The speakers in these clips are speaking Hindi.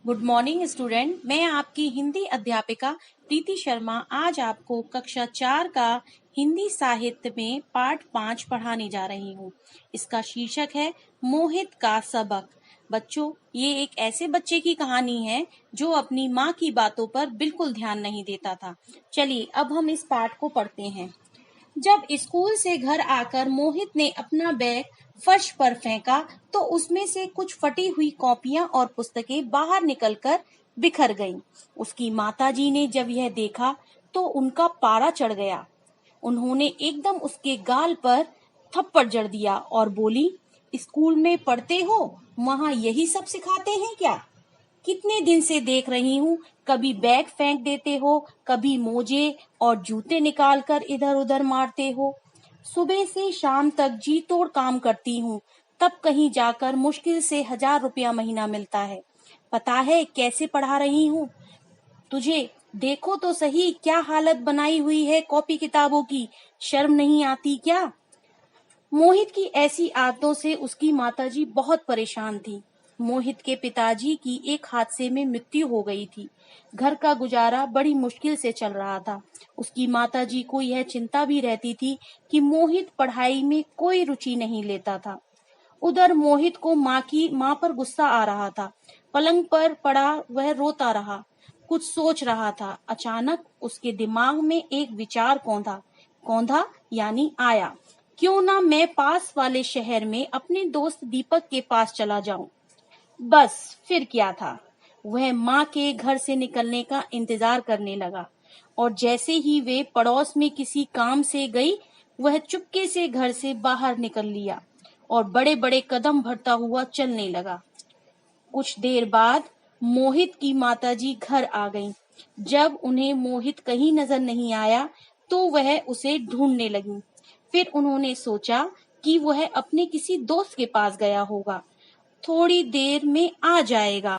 Good morning student. मैं आपकी हिंदी अध्यापिका प्रीति शर्मा आज आपको कक्षा 4 का हिंदी साहित्य में पाठ 5 पढ़ाने जा रही हूँ। इसका शीर्षक है मोहित का सबक। बच्चों, ये एक ऐसे बच्चे की कहानी है जो अपनी माँ की बातों पर बिल्कुल ध्यान नहीं देता था। चलिए अब हम इस पाठ को पढ़ते हैं। जब स्कूल से घर आकर मोहित ने अपना बैग फर्श पर फेंका तो उसमें से कुछ फटी हुई कॉपियां और पुस्तकें बाहर निकलकर बिखर गईं। उसकी माताजी ने जब यह देखा तो उनका पारा चढ़ गया। उन्होंने एकदम उसके गाल पर थप्पड़ जड़ दिया और बोली, स्कूल में पढ़ते हो, वहाँ यही सब सिखाते हैं क्या? कितने दिन से देख रही हूँ, कभी बैग फेंक देते हो, कभी मोजे और जूते निकालकर इधर उधर मारते हो। सुबह से शाम तक जी तोड़ काम करती हूँ, तब कहीं जाकर मुश्किल से 1,000 रुपया महीना मिलता है। पता है कैसे पढ़ा रही हूँ तुझे? देखो तो सही क्या हालत बनाई हुई है कॉपी किताबों की। शर्म नहीं आती क्या? मोहित की ऐसी आदतों से उसकी माताजी बहुत परेशान थी। मोहित के पिताजी की एक हादसे में मृत्यु हो गई थी। घर का गुजारा बड़ी मुश्किल से चल रहा था। उसकी माताजी को यह चिंता भी रहती थी कि मोहित पढ़ाई में कोई रुचि नहीं लेता था। उधर मोहित को माँ पर गुस्सा आ रहा था। पलंग पर पड़ा वह रोता रहा, कुछ सोच रहा था। अचानक उसके दिमाग में एक विचार कौंधा कौंधा यानी आया। क्यों ना मैं पास वाले शहर में अपने दोस्त दीपक के पास चला जाऊं। बस फिर क्या था, वह माँ के घर से निकलने का इंतजार करने लगा और जैसे ही वे पड़ोस में किसी काम से गई, वह चुपके से घर से बाहर निकल लिया और बड़े बड़े कदम भरता हुआ चलने लगा। कुछ देर बाद मोहित की माताजी घर आ गईं। जब उन्हें मोहित कहीं नजर नहीं आया तो वह उसे ढूंढने लगी। फिर उन्होंने सोचा कि वह अपने किसी दोस्त के पास गया होगा, थोड़ी देर में आ जाएगा।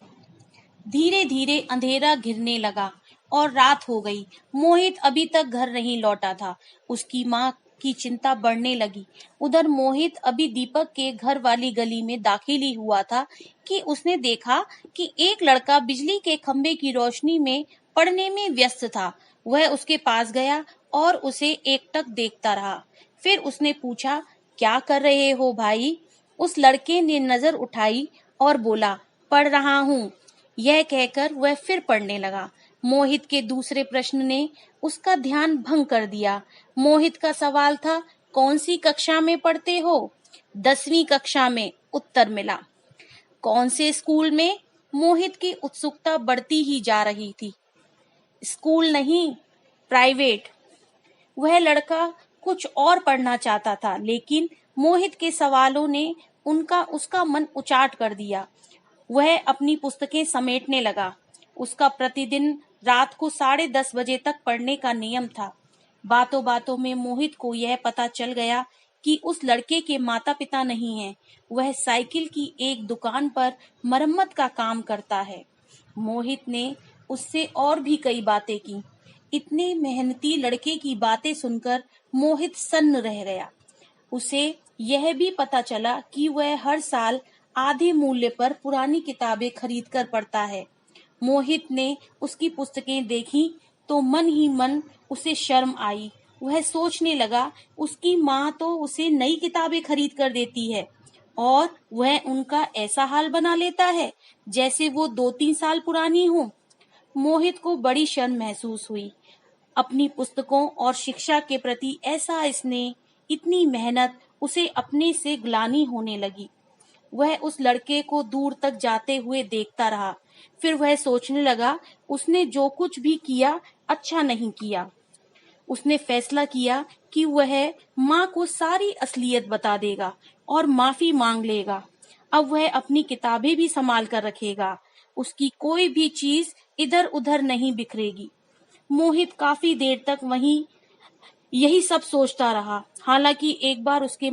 धीरे धीरे अंधेरा घिरने लगा और रात हो गई। मोहित अभी तक घर नहीं लौटा था। उसकी माँ की चिंता बढ़ने लगी। उधर मोहित अभी दीपक के घर वाली गली में दाखिल ही हुआ था कि उसने देखा कि एक लड़का बिजली के खंभे की रोशनी में पढ़ने में व्यस्त था। वह उसके पास गया और उसे एकटक देखता रहा। फिर उसने पूछा, क्या कर रहे हो भाई? उस लड़के ने नजर उठाई और बोला, पढ़ रहा हूँ। यह कहकर वह फिर पढ़ने लगा। मोहित के दूसरे प्रश्न ने उसका ध्यान भंग कर दिया। मोहित का सवाल था, कौन सी कक्षा में पढ़ते हो? 10वीं कक्षा में, उत्तर मिला। कौन से स्कूल में? मोहित की उत्सुकता बढ़ती ही जा रही थी। स्कूल नहीं, प्राइवेट। वह लड़का कुछ और पढ़ना चाहता था, लेकिन मोहित के सवालों ने उसका मन उचाट कर दिया। वह अपनी पुस्तकें समेटने लगा। उसका प्रतिदिन रात को 10:30 बजे तक पढ़ने का नियम था। बातों बातों में मोहित को यह पता चल गया कि उस लड़के के माता पिता नहीं हैं। वह साइकिल की एक दुकान पर मरम्मत का काम करता है। मोहित ने उससे और भी कई बातें की। इतने मेहनती लड़के की बातें सुनकर मोहित सन्न रह गया। उसे यह भी पता चला कि वह हर साल आधे मूल्य पर पुरानी किताबें खरीद कर पढ़ता है। मोहित ने उसकी पुस्तकें देखी तो मन ही मन उसे शर्म आई। वह सोचने लगा, उसकी माँ तो उसे नई किताबें खरीद कर देती है और वह उनका ऐसा हाल बना लेता है जैसे वो 2-3 साल पुरानी हो। मोहित को बड़ी शर्म महसूस हुई। अपनी पुस्तकों और शिक्षा के प्रति ऐसा स्नेह, इतनी मेहनत, उसे अपने से ग्लानि होने लगी। वह उस लड़के को दूर तक जाते हुए देखता रहा। फिर वह सोचने लगा, उसने जो कुछ भी किया अच्छा नहीं किया। उसने फैसला किया कि वह माँ को सारी असलियत बता देगा और माफी मांग लेगा। अब वह अपनी किताबें भी संभाल कर रखेगा। उसकी कोई भी चीज इधर उधर नहीं बिखरेगी। मोहित काफी देर तक वहीं यही सब सोचता रहा। हालांकि एक बार उसके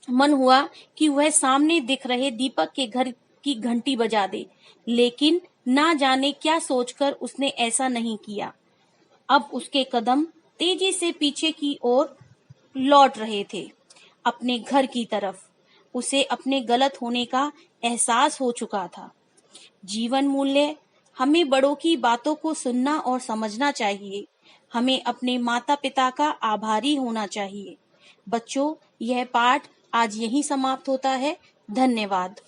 मन हुआ कि वह सामने दिख रहे दीपक के घर की घंटी बजा दे, लेकिन ना जाने क्या सोचकर उसने ऐसा नहीं किया। अब उसके कदम तेजी से पीछे की ओर लौट रहे थे, अपने घर की तरफ। उसे अपने गलत होने का एहसास हो चुका था। जीवन मूल्य, हमें बड़ों की बातों को सुनना और समझना चाहिए। हमें अपने माता पिता का आभारी होना चाहिए। बच्चों, यह पाठ आज यहीं समाप्त होता है। धन्यवाद।